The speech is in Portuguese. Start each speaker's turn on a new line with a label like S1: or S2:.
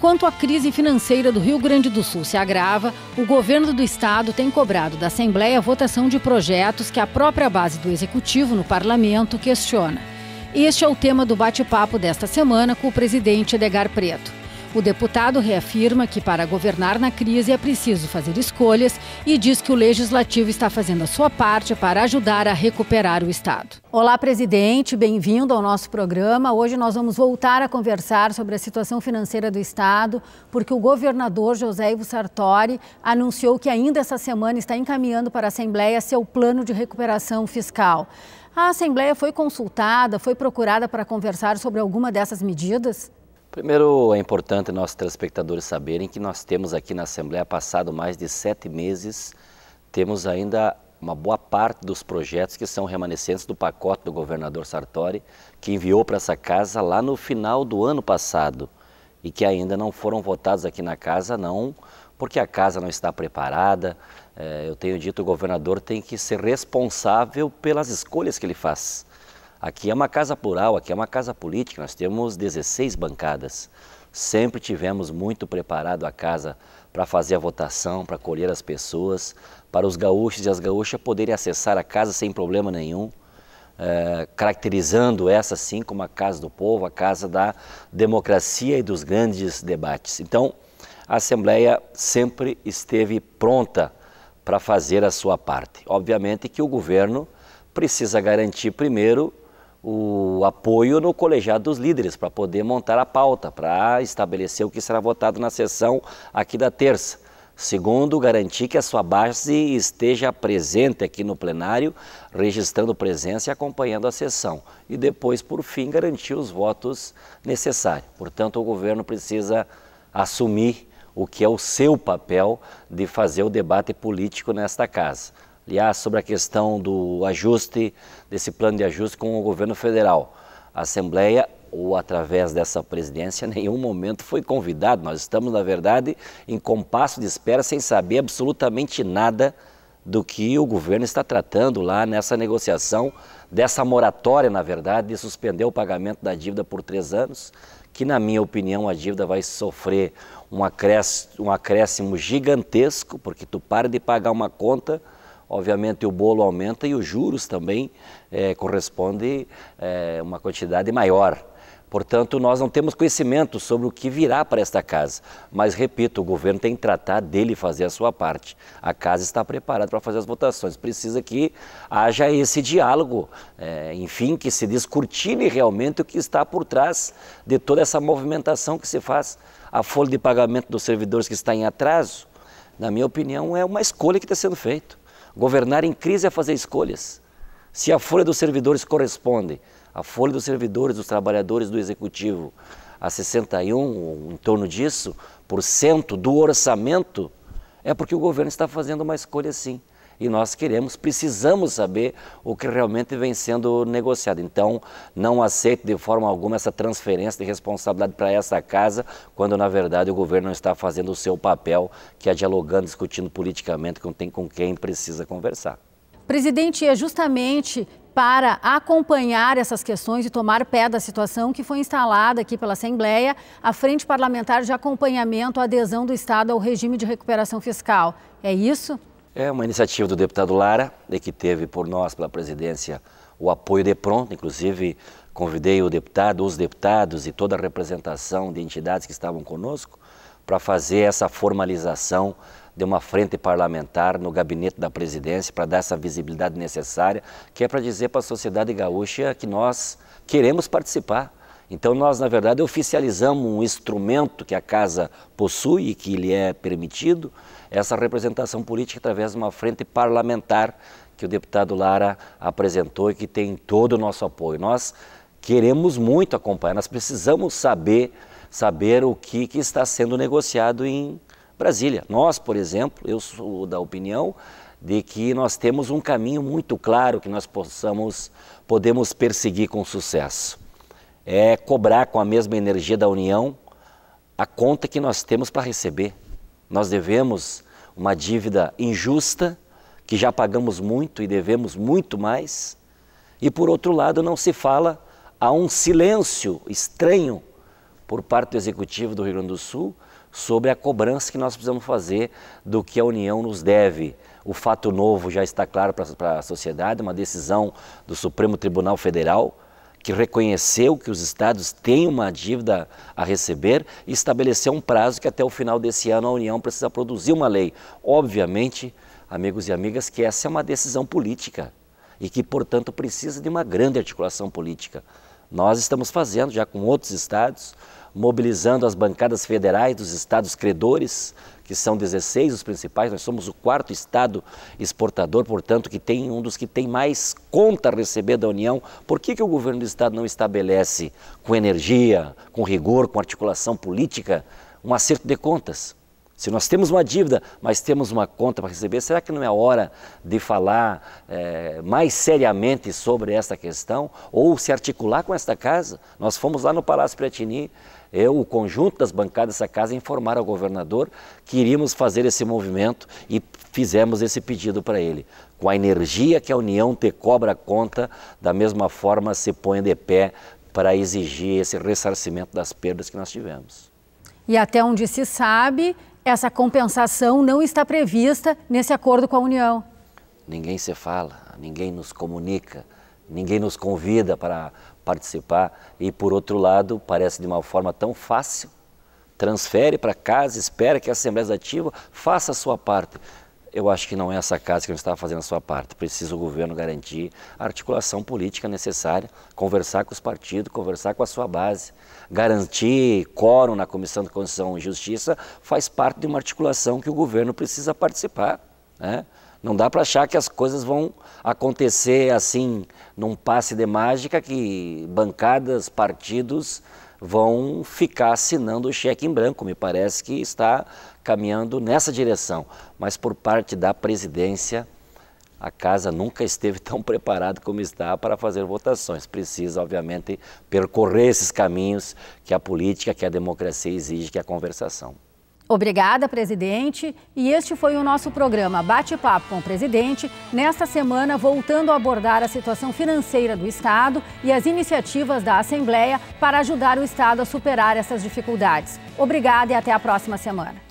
S1: Enquanto a crise financeira do Rio Grande do Sul se agrava, o governo do estado tem cobrado da Assembleia a votação de projetos que a própria base do Executivo no Parlamento questiona. Este é o tema do bate-papo desta semana com o presidente Edgar Preto. O deputado reafirma que para governar na crise é preciso fazer escolhas e diz que o Legislativo está fazendo a sua parte para ajudar a recuperar o Estado. Olá, presidente, bem-vindo ao nosso programa. Hoje nós vamos voltar a conversar sobre a situação financeira do Estado, porque o governador José Ivo Sartori anunciou que ainda essa semana está encaminhando para a Assembleia seu plano de recuperação fiscal. A Assembleia foi consultada, foi procurada para conversar sobre alguma dessas medidas?
S2: Primeiro, é importante nossos telespectadores saberem que nós temos aqui na Assembleia, passado mais de 7 meses, temos ainda uma boa parte dos projetos que são remanescentes do pacote do governador Sartori, que enviou para essa casa lá no final do ano passado e que ainda não foram votados aqui na casa, não porque a casa não está preparada. Eu tenho dito, o governador tem que ser responsável pelas escolhas que ele faz. Aqui é uma casa plural, aqui é uma casa política, nós temos 16 bancadas. Sempre tivemos muito preparado a casa para fazer a votação, para acolher as pessoas, para os gaúchos e as gaúchas poderem acessar a casa sem problema nenhum, caracterizando essa sim como a casa do povo, a casa da democracia e dos grandes debates. Então, a Assembleia sempre esteve pronta para fazer a sua parte. Obviamente que o governo precisa garantir primeiro o apoio no colegiado dos líderes para poder montar a pauta, para estabelecer o que será votado na sessão aqui da terça. Segundo, garantir que a sua base esteja presente aqui no plenário, registrando presença e acompanhando a sessão. E depois, por fim, garantir os votos necessários. Portanto, o governo precisa assumir o que é o seu papel de fazer o debate político nesta casa. Aliás, sobre a questão do ajuste, desse plano de ajuste com o governo federal, a Assembleia, ou através dessa presidência, em nenhum momento foi convidado. Nós estamos, na verdade, em compasso de espera, sem saber absolutamente nada do que o governo está tratando lá nessa negociação, dessa moratória, na verdade, de suspender o pagamento da dívida por 3 anos, que, na minha opinião, a dívida vai sofrer um acréscimo gigantesco, porque tu para de pagar uma conta, obviamente o bolo aumenta e os juros também corresponde uma quantidade maior. Portanto, nós não temos conhecimento sobre o que virá para esta casa. Mas, repito, o governo tem que tratar dele fazer a sua parte. A casa está preparada para fazer as votações. Precisa que haja esse diálogo, enfim, que se descortine realmente o que está por trás de toda essa movimentação que se faz. A folha de pagamento dos servidores que está em atraso, na minha opinião, é uma escolha que está sendo feita. Governar em crise é fazer escolhas. Se a folha dos servidores corresponde, a folha dos servidores, dos trabalhadores do Executivo, a 61, ou em torno disso, por cento do orçamento, é porque o governo está fazendo uma escolha sim. E nós precisamos saber o que realmente vem sendo negociado. Então, não aceito de forma alguma essa transferência de responsabilidade para essa casa, quando na verdade o governo não está fazendo o seu papel, que é dialogando, discutindo politicamente com quem precisa conversar.
S1: Presidente, é justamente para acompanhar essas questões e tomar pé da situação que foi instalada aqui pela Assembleia a Frente Parlamentar de Acompanhamento à Adesão do Estado ao Regime de Recuperação Fiscal. É isso?
S2: É uma iniciativa do deputado Lara, que teve por nós, pela presidência, o apoio de pronto. Inclusive, convidei os deputados e toda a representação de entidades que estavam conosco para fazer essa formalização de uma frente parlamentar no gabinete da presidência, para dar essa visibilidade necessária, que é para dizer para a sociedade gaúcha que nós queremos participar. Então nós, na verdade, oficializamos um instrumento que a casa possui e que lhe é permitido, essa representação política através de uma frente parlamentar que o deputado Lara apresentou e que tem todo o nosso apoio. Nós queremos muito acompanhar, nós precisamos saber o que está sendo negociado em Brasília. Nós, por exemplo, eu sou da opinião de que nós temos um caminho muito claro que nós podemos perseguir com sucesso. É cobrar com a mesma energia da União a conta que nós temos para receber. Nós devemos uma dívida injusta, que já pagamos muito e devemos muito mais, e por outro lado não se fala, há um silêncio estranho por parte do Executivo do Rio Grande do Sul sobre a cobrança que nós precisamos fazer do que a União nos deve. O fato novo já está claro para a sociedade, uma decisão do Supremo Tribunal Federal que reconheceu que os estados têm uma dívida a receber e estabeleceu um prazo que até o final desse ano a União precisa produzir uma lei. Obviamente, amigos e amigas, que essa é uma decisão política e que, portanto, precisa de uma grande articulação política. Nós estamos fazendo já com outros estados, mobilizando as bancadas federais dos estados credores, que são 16 os principais, nós somos o 4º estado exportador, portanto, que tem um dos que tem mais conta a receber da União. Por que o governo do estado não estabelece com energia, com rigor, com articulação política, um acerto de contas? Se nós temos uma dívida, mas temos uma conta para receber, será que não é hora de falar mais seriamente sobre esta questão ou se articular com esta casa? Nós fomos lá no Palácio Piratini, o conjunto das bancadas dessa casa, informar ao governador que iríamos fazer esse movimento e fizemos esse pedido para ele. Com a energia que a União te cobra a conta, da mesma forma se põe de pé para exigir esse ressarcimento das perdas que nós tivemos.
S1: E até onde se sabe, essa compensação não está prevista nesse acordo com a União.
S2: Ninguém se fala, ninguém nos comunica, ninguém nos convida para participar e, por outro lado, parece de uma forma tão fácil, transfere para casa, espera que a Assembleia Legislativa faça a sua parte. Eu acho que não é essa casa que não está fazendo a sua parte. Precisa o governo garantir a articulação política necessária, conversar com os partidos, conversar com a sua base, garantir quórum na Comissão de Constituição e Justiça faz parte de uma articulação que o governo precisa participar, né? Não dá para achar que as coisas vão acontecer assim, num passe de mágica, que bancadas, partidos vão ficar assinando o cheque em branco. Me parece que está caminhando nessa direção. Mas por parte da presidência, a casa nunca esteve tão preparada como está para fazer votações. Precisa, obviamente, percorrer esses caminhos que a política, que a democracia exige, que é a conversação.
S1: Obrigada, presidente. E este foi o nosso programa Bate-Papo com o Presidente, nesta semana voltando a abordar a situação financeira do Estado e as iniciativas da Assembleia para ajudar o Estado a superar essas dificuldades. Obrigada e até a próxima semana.